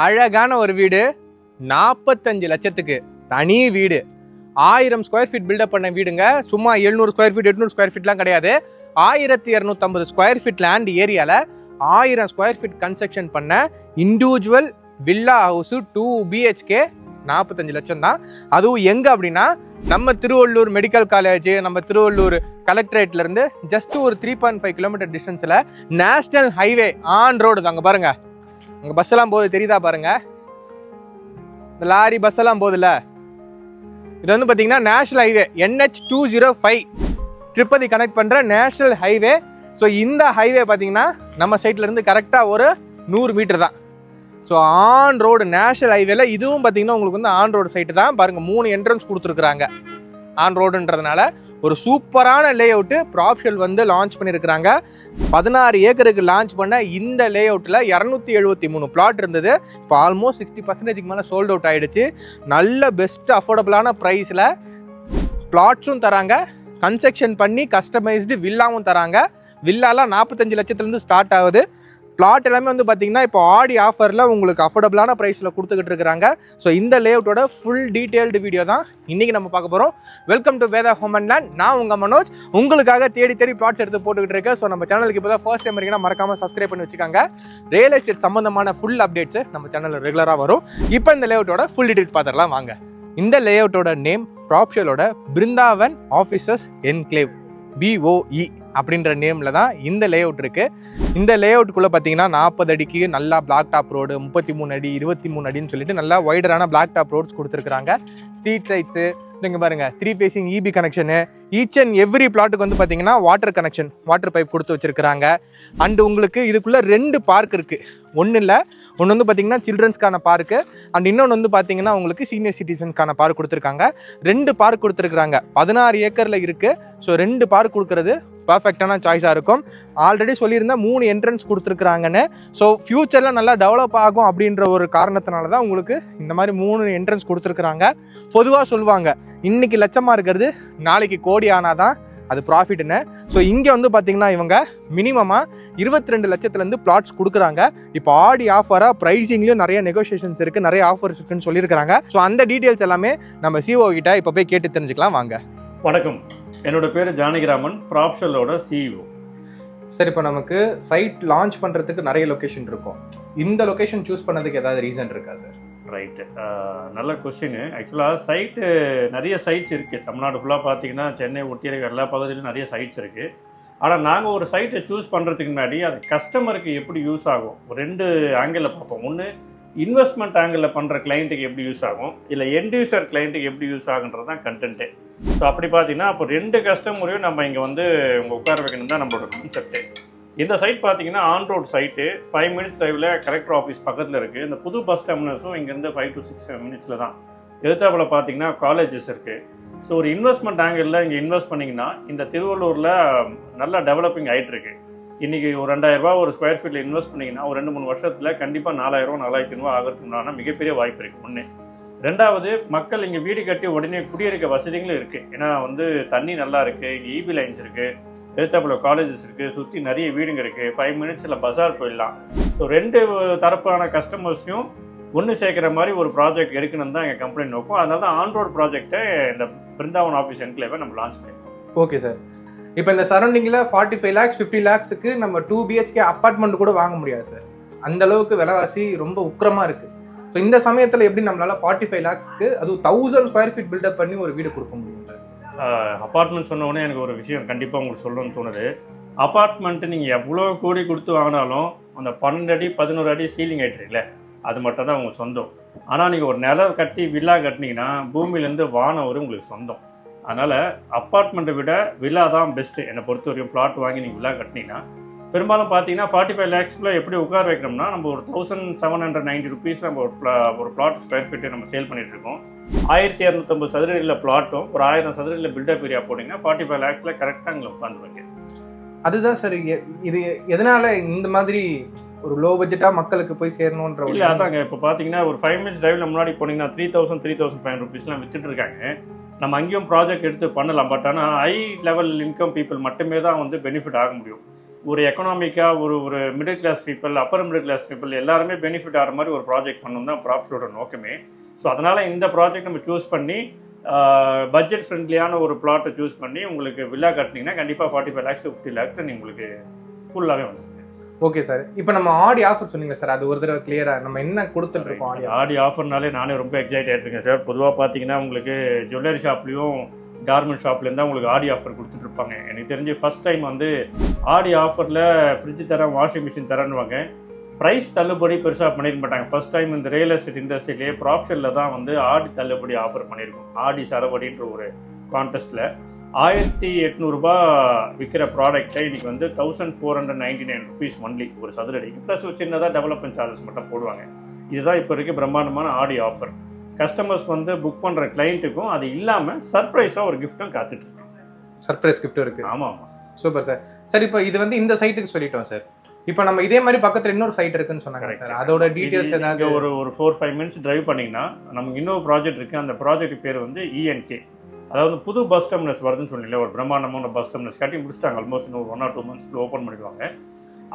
அழகான ஒரு வீடு 45 லட்சத்துக்கு தனி வீடு 1000 ஸ்கொயர் ஃபீட் பில்டப் பண்ண வீடுங்க. சும்மா 700 ஸ்கொயர் ஃபீட் 800 ஸ்கொயர் ஃபீட்லாம் கிடையாது. 1250 ஸ்கொயர் ஃபீட் லேண்ட் ஏரியாவில் 1000 ஸ்கொயர் ஃபீட் கன்ஸ்ட்ரக்ஷன் பண்ண இண்டிவிஜுவல் வில்லா ஹவுஸு 2 BHK 45 லட்சம் தான். அதுவும் எங்கே அப்படின்னா நம்ம திருவள்ளூர் மெடிக்கல் காலேஜ், நம்ம திருவள்ளூர் கலெக்டரேட்லேருந்து ஜஸ்ட் ஒரு 3.5 கிலோமீட்டர் டிஸ்டன்ஸில் நேஷ்னல் ஹைவே ஆன் ரோடு. அங்கே பாருங்க, அங்கே பஸ் எல்லாம் போகுது தெரியுதா பாருங்க, இந்த லாரி பஸ் எல்லாம் போகுதுல்ல. இது வந்து பார்த்தீங்கன்னா national highway NH 205 Tirupati connect பண்ணுற நேஷனல் ஹைவே. ஸோ இந்த ஹைவே பார்த்தீங்கன்னா நம்ம சைட்லேருந்து கரெக்டாக ஒரு 100 மீட்டர் தான். ஸோ ஆன் ரோடு நேஷனல் ஹைவேல இதுவும் பார்த்தீங்கன்னா உங்களுக்கு வந்து ஆன் ரோடு சைட்டு தான். பாருங்கள் 3 என்ட்ரன்ஸ் கொடுத்துருக்குறாங்க. ஆன் ரோடுன்றதுனால ஒரு சூப்பரான லே அவுட்டு ப்ராப்ஷல் வந்து லான்ச் பண்ணியிருக்கிறாங்க. 16 ஏக்கருக்கு லான்ச் பண்ண இந்த லே அவுட்டில் 273 பிளாட் இருந்தது. இப்போ ஆல்மோஸ்ட் 60% மேலே சோல்ட் அவுட் ஆகிடுச்சு. நல்ல பெஸ்ட் அஃபோர்டபுளான ப்ரைஸில் பிளாட்ஸும் தராங்க, கன்ஸ்ட்ரக்ஷன் பண்ணி கஸ்டமைஸ்டு வில்லாவும் தராங்க. வில்லாலாம் 45 லட்சத்துலேருந்து ஸ்டார்ட் ஆகுது. பிளாட் எல்லாமே வந்து பார்த்தீங்கன்னா இப்போ ஆடி ஆஃபரில் உங்களுக்கு அஃபோர்டபுளான ப்ரைஸில் கொடுத்துக்கிட்டு இருக்கிறாங்க. ஸோ இந்த லேஅவுட்டோட ஃபுல் டீட்டெயில்டு வீடியோ தான் இன்றைக்கி நம்ம பார்க்க போகிறோம். Welcome to Veda home and land. நான் உங்கள் மனோஜ், உங்களுக்காக தேடி பிளாட்ஸ் எடுத்து போட்டுக்கிட்டு இருக்கேன். ஸோ நம்ம சேனலுக்கு இப்போ தான் ஃபர்ஸ்ட் டைம் இருக்கீங்கன்னா மறக்காமல் சப்ஸ்கிரைப் பண்ணி வச்சுக்காங்க. ரியல் எஸ்டேட் சம்மந்தமான ஃபுல் அப்டேட்ஸு நம்ம சேனலில் ரெகுலராக வரும். இப்போ இந்த லேஅவுட்டோட ஃபுல் டீட்டெயில்ஸ் பார்த்துடலாம் வாங்க. இந்த லேஅவுட்டோட நேம் ப்ராப்ஷலோட பிருந்தாவன் ஆஃபீஸர்ஸ் என்க்ளேவ் BOE அப்படின்ற நேமில் தான் இந்த லேஅவுட் இருக்குது. இந்த லேஅவுட்டுக்குள்ளே பார்த்தீங்கன்னா 40 அடிக்கு நல்லா பிளாக் டாப் ரோடு, 33 அடி 23 அடின்னு சொல்லிட்டு நல்லா வைடரான பிளாக் டாப் ரோட்ஸ் கொடுத்துருக்குறாங்க. ஸ்ட்ரீட் லைட்ஸு நீங்கள் பாருங்கள், 3 facing EB connection, each and every பிளாட்டுக்கு வந்து பார்த்தீங்கன்னா வாட்டர் கனெக்ஷன், வாட்டர் பைப் கொடுத்து வச்சுருக்கிறாங்க. அண்டு உங்களுக்கு இதுக்குள்ளே 2 பார்க் இருக்குது. ஒன்று இல்லை, ஒன்று வந்து பார்த்தீங்கன்னா சில்ட்ரன்ஸ்க்கான பார்க்கு, அண்ட் இன்னொன்று வந்து பார்த்தீங்கன்னா உங்களுக்கு சீனியர் சிட்டிசன்ஸ்க்கான பார்க் கொடுத்துருக்காங்க. 2 பார்க் கொடுத்துருக்குறாங்க. 16 ஏக்கரில் இருக்குது. ஸோ 2 பார்க் கொடுக்குறது பர்ஃபெக்டான சாய்ஸாக இருக்கும். ஆல்ரெடி சொல்லியிருந்தால் 3 என்ட்ரன்ஸ் கொடுத்துருக்குறாங்கன்னு. ஸோ ஃப்யூச்சரில் நல்லா டெவலப் ஆகும் அப்படின்ற ஒரு காரணத்தினால தான் உங்களுக்கு இந்த மாதிரி 3 என்ட்ரன்ஸ் கொடுத்துருக்குறாங்க. பொதுவாக சொல்லுவாங்க, இன்னைக்கு லட்சமாக இருக்கிறது நாளைக்கு கோடி ஆனால் தான் அது ப்ராஃபிட்னு. ஸோ இங்கே வந்து பார்த்தீங்கன்னா இவங்க மினிமமாக 22 லட்சத்துலேருந்து பிளாட்ஸ் கொடுக்குறாங்க. இப்போ ஆடி ஆஃபராக ப்ரைஸிங்லேயும் நிறைய நெகோசியேஷன்ஸ் இருக்குது, நிறைய ஆஃபர்ஸ் இருக்குன்னு சொல்லியிருக்கிறாங்க. ஸோ அந்த டீட்டெயில்ஸ் எல்லாமே நம்ம CEO கிட்ட இப்போ போய் கேட்டு தெரிஞ்சுக்கலாம் வாங்க. வணக்கம், என்னோட பேர் ஜானகிராமன், ப்ராப்ஷலோட CEO. சரி, இப்போ நமக்கு சைட் லான்ச் பண்ணுறதுக்கு நிறைய லொக்கேஷன் இருக்கும். இந்த லொக்கேஷன் சூஸ் பண்ணதுக்கு ஏதாவது ரீசன் இருக்கா சார்? ரைட்டு, நல்ல கொஸ்டின். ஆக்சுவலாக சைட்டு நிறைய சைட்ஸ் இருக்குது. தமிழ்நாடு ஃபுல்லாக பார்த்தீங்கன்னா சென்னை ஒட்டி இருக்க எல்லா பகுதியிலும் நிறைய சைட்ஸ் இருக்குது. ஆனால் நாங்கள் ஒரு சைட்டை சூஸ் பண்ணுறதுக்கு முன்னாடி அது கஸ்டமருக்கு எப்படி யூஸ் ஆகும் 2 ஆங்கிளில் பார்ப்போம். ஒன்று, இன்வெஸ்ட்மெண்ட் ஆங்கிளில் பண்ணுற கிளைண்ட்டுக்கு எப்படி யூஸ் ஆகும், இல்லை எண்ட் யூசர் கிளைண்ட்டுக்கு எப்படி யூஸ் ஆகுன்றது தான் கண்டென்ட்டு. ஸோ அப்படி பார்த்தீங்கன்னா அப்போ 2 கஸ்டமரையும் நம்ம இங்கே வந்து உங்கள் உட்கார வைக்கணும் தான் நம்மளோட கான்செப்ட்டு. இந்த சைட் பார்த்தீங்கன்னா ஆன் ரோட் சைட்டு, 5 மினிட்ஸ் டிரைவில் கலெக்டர் ஆஃபீஸ் பக்கத்தில் இருக்குது. இந்த புது பஸ் டெர்மினஸும் இங்கேருந்து 5 to 6 மினிட்ஸில் தான். எதிர்த்தாப்புல பார்த்தீங்கன்னா காலேஜஸ் இருக்குது. ஸோ ஒரு இன்வெஸ்ட்மெண்ட் ஆங்கிளில் இங்கே இன்வெஸ்ட் பண்ணிங்கன்னா இந்த திருவள்ளூரில் நல்லா டெவலப்பிங் ஆகிட்டுருக்கு. இன்றைக்கி ஒரு 2000 ரூபா ஒரு ஸ்கொயர் ஃபீட்டில் இன்வெஸ்ட் பண்ணிங்கன்னா ஒரு 2-3 வருஷத்தில் கண்டிப்பாக 4000 4500 ஆகிறதுக்குண்டான மிகப்பெரிய வாய்ப்பு இருக்குது. ஒன்று. ரெண்டாவது, மக்கள் இங்கே வீடு கட்டி உடனே குடியிருக்க வசதிகளும் இருக்குது. ஏன்னா வந்து தண்ணி நல்லா இருக்குது, இங்கே EB லைன்ஸ் இருக்குது, எழுத்தாப்புல காலேஜஸ் இருக்குது, சுற்றி நிறைய வீடுங்க இருக்குது, 5 மினிட்ஸில் பஸார் போயிடலாம். ஸோ 2 தரப்பான கஸ்டமர்ஸையும் ஒன்று சேர்க்குற மாதிரி ஒரு ப்ராஜெக்ட் எடுக்கணும் தான் எங்கள் கம்பெனி நோக்கம். அதனால தான் ஆன் ரோட் ப்ராஜெக்டை இந்த பிருந்தாவன் ஆஃபீஸ் என்க்ளேவை நம்ம லான்ச் பண்ணியிருக்கோம். ஓகே சார், இப்போ இந்த சரௌண்டிங்கில் 45 lakhs 50 lakhsக்கு நம்ம 2 BHK அப்பார்ட்மெண்ட் கூட வாங்க முடியாது சார். அந்த அளவுக்கு விலைவாசி ரொம்ப உக்கிரமாக இருக்குது. ஸோ இந்த சமயத்தில் எப்படி நம்மளால் 45 lakhsக்கு அதுவும் 1000 ஸ்கொயர் ஃபீட் பில்டப் பண்ணி ஒரு வீடு கொடுக்க முடியும் சார்? அப்பார்ட்மெண்ட் சொன்னோடனே எனக்கு ஒரு விஷயம் கண்டிப்பாக உங்களுக்கு சொல்லணும்னு தோணுது. அப்பார்ட்மெண்ட்டு நீங்கள் எவ்வளோ கோடி கொடுத்து வாங்கினாலும் அந்த 12 அடி 11 அடி சீலிங் ஆகிட்டுருக்குல்ல, அது மட்டும் தான் உங்களுக்கு சொந்தம். ஆனால் நீங்கள் ஒரு நிலம் கட்டி வில்லா கட்டினீங்கன்னா பூமியிலேருந்து வானம் வரும் உங்களுக்கு சொந்தம். அதனால் அப்பார்ட்மெண்ட்டை விட வில்லா தான் பெஸ்ட்டு என்னை பொறுத்த வரைக்கும். பிளாட் வாங்கி நீங்கள் வில்லா கட்டினீங்கன்னா பெரும்பாலும் பார்த்தீங்கன்னா 45 lakhsக்குள்ளே எப்படி உட்கார வைக்கிறோம்னா நம்ம ஒரு 1790 rupees நம்ம ஒரு பிளாட் ஸ்கொயர் ஃபீட்டு நம்ம சேல் பண்ணிகிட்ருக்கோம். 1250 சதுரடியில் பிளாட்டும் ஒரு 1000 சதுரடியில் பில்டப் ஏரியா போட்டிங்கன்னா 45 lakhsல கரெக்டாக இங்கே உட்காந்துருவீங்க. அதுதான் சார், இது எதனால் இந்த மாதிரி ஒரு லோ பட்ஜெட்டாக மக்களுக்கு போய் சேரணுன்ற? இல்லை அதாங்க, இப்போ பார்த்தீங்கன்னா ஒரு 5 minutes டிரைவில் முன்னாடி போனீங்கன்னா 3000-3500 rupeesலாம் வித்துட்டு இருக்காங்க. நம்ம அங்கேயும் ப்ராஜெக்ட் எடுத்து பண்ணலாம். பட் ஆனால் ஹை லெவல் இன்கம் பீப்புள் மட்டுமே தான் வந்து பெனிஃபிட் ஆக முடியும். ஒரு எக்கனாமிக்காக ஒரு middle class people, upper middle class people எல்லாருமே பெனிஃபிட் ஆகிற மாதிரி ஒரு ப்ராஜெக்ட் பண்ணணும் தான் ப்ராப்ஸோட நோக்கமே. ஸோ அதனால் இந்த ப்ராஜெக்ட் நம்ம சூஸ் பண்ணி பட்ஜெட் ஃப்ரெண்ட்லியான ஒரு பிளாட்டை சூஸ் பண்ணி உங்களுக்கு வில்லா கட்டினீங்கன்னா கண்டிப்பாக 45 lakhs to 50 lakhs நீங்கள் உங்களுக்கு ஃபுல்லாகவே வந்துடும். ஓகே சார், இப்போ நம்ம ஆடி ஆஃபர் சொன்னீங்க சார், அது ஒரு தடவை கிளியராக நம்ம என்ன கொடுத்துட்டு இருக்கோம்? ஆடி ஆஃபர்னாலே நானே ரொம்ப எக்ஸைட் ஆகிட்டுருக்கேன் சார். பொதுவாக பார்த்தீங்கன்னா உங்களுக்கு ஜுவல்லரி ஷாப்லேயும் கார்மெண்ட் ஷாப்லேருந்து தான் உங்களுக்கு ஆடி ஆஃபர் கொடுத்துட்ருப்பாங்க. எனக்கு தெரிஞ்சு ஃபஸ்ட் டைம் வந்து ஆடி ஆஃபரில் ஃப்ரிட்ஜ் தரேன், வாஷிங் மிஷின் தரேன்னுவாங்க. ப்ரைஸ் தள்ளுபடி பெருசாக பண்ணியிருக்க மாட்டாங்க. ஃபஸ்ட் டைம் இந்த ரியல் எஸ்டேட் இண்டஸ்ட்ரியிலே ப்ராப்ஷனில் தான் வந்து ஆடி தள்ளுபடி ஆஃபர் பண்ணியிருக்கோம். ஆடி சரவடின்ற ஒரு கான்டெஸ்ட்டில் 1800 ரூபா விற்கிற ப்ராடக்ட்டை இன்றைக்கி வந்து 1499 rupees ஒன்லி ஒரு சதுரடிக்கு. ப்ளஸ் ஒரு சின்னதாக டெவலப்மெண்ட் சார்ஜஸ் மட்டும் போடுவாங்க. இதுதான் இப்போ இருக்க பிரம்மாண்டமான ஆடி ஆஃபர். கஸ்டமர்ஸ் வந்து புக் பண்ணுற கிளைண்ட்டுக்கும் அது இல்லாமல் சர்ப்ரைஸாக ஒரு கிஃப்ட்டும் காத்துட்ருக்கோம். சர்ப்ரைஸ் கிஃப்ட்டும் இருக்குது. ஆமாம் ஆமாம். Super sir. சார் இப்போ இது வந்து இந்த சைட்டுக்கு சொல்லிட்டோம் சார். இப்போ நம்ம இதே மாதிரி பக்கத்தில் இன்னொரு சைட் இருக்குன்னு சொன்னாங்க சார், அதோட டீட்டெயில்ஸ் ஏதாவது? ஒரு 4-5 minutes டிரைவ் பண்ணிங்கன்னா நமக்கு இன்னொரு ப்ராஜெக்ட் இருக்குது. அந்த ப்ராஜெக்ட் பேர் வந்து ENK. அதாவது புது பஸ் டெர்மினஸ் வருதுன்னு சொன்னீங்களே, ஒரு பிரம்மாண்டமான பஸ் டெர்மினஸ் கட்டி முடிச்சிட்டாங்க. ஆல்மோஸ்ட் இன்னும் 1 or 2 months ஓப்பன் பண்ணிடுவாங்க.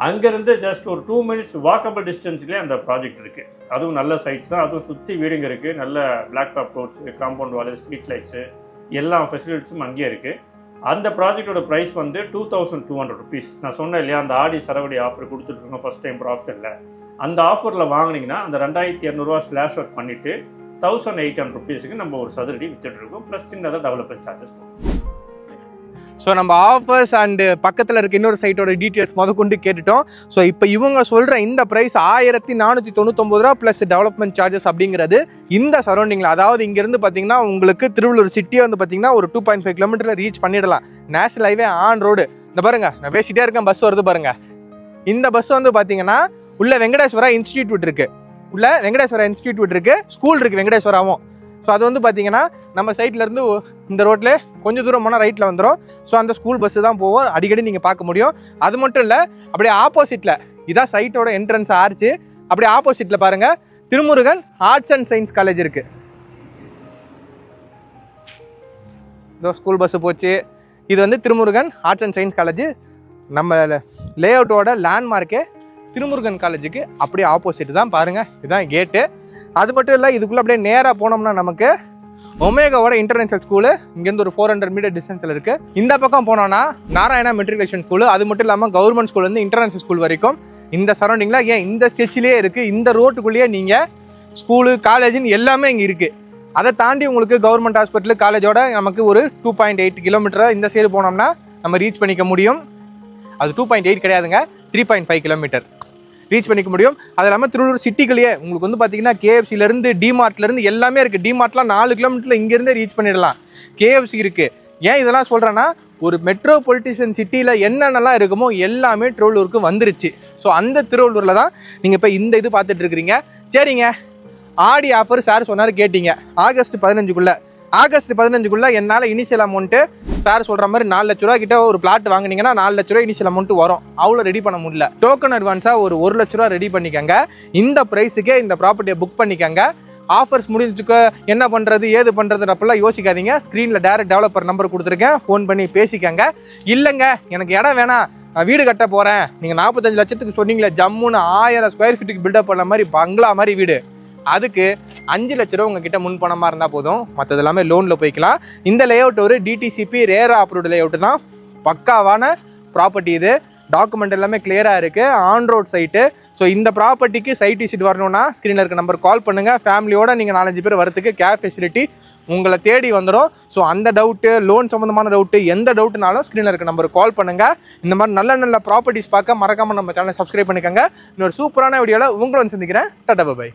அங்கேருந்து ஜஸ்ட் ஒரு 2 minutes வாக்கபிள் டிஸ்டன்ஸ்லேயே அந்த ப்ராஜெக்ட் இருக்குது. அதுவும் நல்ல சைட்ஸ் தான். அதுவும் சுற்றி வீடுங்க இருக்குது. நல்ல black top roads, compound wall, street lights எல்லா ஃபெசிலிட்டிஸும் அங்கேயே இருக்குது. அந்த ப்ராஜெக்டோட ப்ரைஸ் வந்து 2200 rupees. நான் சொன்னேன் இல்லையா, அந்த ஆடி சரவடி ஆஃபர் கொடுத்துட்ருக்கோம் ஃபஸ்ட் டைம் ப்ராப்ஷனில். அந்த ஆஃபரில் வாங்கினீங்கன்னா அந்த 2200 ரூபா ஸ்லாஷ் அவுட் பண்ணிவிட்டு 1800 rupeesக்கு நம்ம ஒரு சதுரடி விற்றுட்ருக்கோம். ப்ளஸ் சின்னதாக டெவலப்மெண்ட் சார்ஜஸ் போகும். ஸோ நம்ம ஆஃபர்ஸ் அண்டு பக்கத்தில் இருக்க இன்னொரு சைட்டோட டீட்டெயில்ஸ் கொண்டு கேட்டுட்டோம். ஸோ இப்போ இவங்க சொல்கிற இந்த ப்ரைஸ் 1499 ரூபா ப்ளஸ் டெவலப்மெண்ட் சார்ஜஸ் அப்படிங்கிறது இந்த சரௌண்டிங்கில், அதாவது இங்கேருந்து பார்த்தீங்கன்னா உங்களுக்கு திருவள்ளூர் சிட்டியை வந்து பார்த்தீங்கன்னா ஒரு 2.5 kilometers ரீச் பண்ணிடலாம். National highway on road. இந்த பாருங்க, நான் பேசிகிட்டே இருக்கேன், பஸ் வருது பாருங்க. இந்த பஸ் வந்து பார்த்தீங்கன்னா உள்ள வெங்கடேஸ்வரா இன்ஸ்டிடியூட் இருக்குது. உள்ள வெங்கடேஸ்வரா இன்ஸ்டிடியூட் இருக்குது, ஸ்கூல் இருக்குது வெங்கடேஸ்வராவும். ஸோ அது வந்து பார்த்தீங்கன்னா நம்ம சைட்லேருந்து இந்த ரோட்டில் கொஞ்சம் தூரம் போனால் ரைட்டில் வந்துடும். ஸோ அந்த ஸ்கூல் பஸ்ஸு தான் போவோம், அடிக்கடி நீங்கள் பார்க்க முடியும். அது மட்டும் இல்லை, அப்படியே ஆப்போசிட்டில் இதான் சைட்டோட என்ட்ரன்ஸ் ஆர்ச்சு. அப்படியே ஆப்போசிட்டில் பாருங்கள் Thirumurugan arts and science college இருக்குது. இதோ ஸ்கூல் பஸ்ஸு போச்சு. இது வந்து Thirumurugan arts and science college. நம்ம லே அவுட்டோட லேண்ட்மார்க்கே திருமுருகன் காலேஜுக்கு அப்படியே ஆப்போசிட் தான் பாருங்கள். இதுதான் கேட்டு. அது மட்டும் இல்லை, இதுக்குள்ளே அப்படியே நேராக போனோம்னா நமக்கு ஒமேகாவோட இன்டர்நேஷனல் ஸ்கூலு இங்கேருந்து ஒரு 400 meter டிஸ்டன்ஸில் இருக்குது. இந்த பக்கம் போனோன்னா நாராயணா மெட்ரிகுலேஷன் ஸ்கூலு, அது மட்டும் இல்லாமல் கவர்மெண்ட் ஸ்கூல் வந்து இன்டர்நேஷனல் ஸ்கூல் வரைக்கும் இந்த சரௌண்டிங்கில், ஏன் இந்த ஸ்டெச்சிலே இருக்குது. இந்த ரோட்டுக்குள்ளேயே நீங்கள் ஸ்கூலு காலேஜுன்னு எல்லாமே இங்கே இருக்குது. அதை தாண்டி உங்களுக்கு கவர்மெண்ட் ஹாஸ்பிட்டலு காலேஜோட நமக்கு ஒரு 2.8 kilometer இந்த சைடு போனோம்னா நம்ம ரீச் பண்ணிக்க முடியும். அது 2.8 கிடையாதுங்க, 3.5 kilometer ரீச் பண்ணிக்க முடியும். அது இல்லாமல் திருவள்ளூர் சிட்டிக்குள்ளேயே உங்களுக்கு வந்து பார்த்தீங்கன்னா KFCலேருந்து டிமார்ட்லேருந்து எல்லாமே இருக்குது. டிமார்ட்லாம் 4 kilometer இங்கேருந்தே ரீச் பண்ணிடலாம். KFC இருக்குது. ஏன் இதெல்லாம் சொல்கிறேன்னா, ஒரு மெட்ரோபாலிட்டிஷன் சிட்டியில் என்னென்னலாம் இருக்குமோ எல்லாமே திருவள்ளூருக்கு வந்துருச்சு. ஸோ அந்த திருவள்ளூரில் தான் நீங்கள் இப்போ இந்த இது பார்த்துட்டு இருக்கிறீங்க. சரிங்க, ஆடி ஆஃபர் சார் சொன்னார் கேட்டீங்க. ஆகஸ்ட் 15க்குள்ளே என்னால் இனிஷியல் அமௌண்ட்டு சார் சொல்கிற மாதிரி 4 லட்ச ரூபா கிட்ட ஒரு பிளாட் வாங்கினீங்கன்னா 4 லட்ச ரூபா இனிஷியல் அமௌண்ட் வரும். அவ்வளோ ரெடி பண்ண முடியல. டோக்கன் அட்வான்ஸாக ஒரு 1 லட்ச ரூபா ரெடி பண்ணிக்கங்க. இந்த ப்ரைஸுக்கே இந்த ப்ராப்பர்ட்டியை புக் பண்ணிக்கங்க. ஆஃபர்ஸ் முடிஞ்சுக்க என்ன பண்ணுறது ஏது பண்ணுறதுன்றப்பெல்லாம் யோசிக்காதீங்க. ஸ்க்ரீனில் டேரக்ட் டெவலப்பர் நம்பர் கொடுத்துருக்கேன், ஃபோன் பண்ணி பேசிக்கங்க. இல்லைங்க எனக்கு இடம் வேணாம், நான் வீடு கட்ட போகிறேன், நீங்கள் 45 லட்சத்துக்கு சொன்னீங்களே ஜம்முன்னு 1000 square feet பில்டப் பண்ண மாதிரி பங்களா மாதிரி வீடு, அதுக்கு 5 லட்ச ரூபா உங்ககிட்ட முன் பணமாக இருந்தால் போதும். மற்றது எல்லாமே லோனில் போய்க்கலாம். இந்த லேஅவுட் ஒரு DTCP ரேரா அப்ரூவ்டு லேஅவுட் தான். பக்காவான ப்ராப்பர்ட்டி இது. டாக்குமெண்ட் எல்லாமே கிளியராக இருக்குது. On road site. ஸோ இந்த ப்ராப்பர்ட்டிக்கு சைட் விசிட் வரணும்னா ஸ்க்ரீனில் இருக்க நம்பர் கால் பண்ணுங்கள். ஃபேமிலியோட நீங்கள் 4-5 பேர் வரத்துக்கு கேப் ஃபெசிலிட்டி உங்களை தேடி வந்துடும். ஸோ அந்த டவுட்டு, லோன் சம்மந்தமான டவுட்டு, எந்த டவுட்டுனாலும் ஸ்க்ரீனில் இருக்க நம்பர் கால் பண்ணுங்கள். இந்த மாதிரி நல்ல நல்ல ப்ராப்பர்ட்டிஸ் பார்க்க மறக்காமல் நம்ம சேனலை சப்ஸ்கிரைப் பண்ணிக்கோங்க. இன்னொரு சூப்பரான வீடியோவில் உங்களை வந்து சந்திக்கிறேன். Tata bye.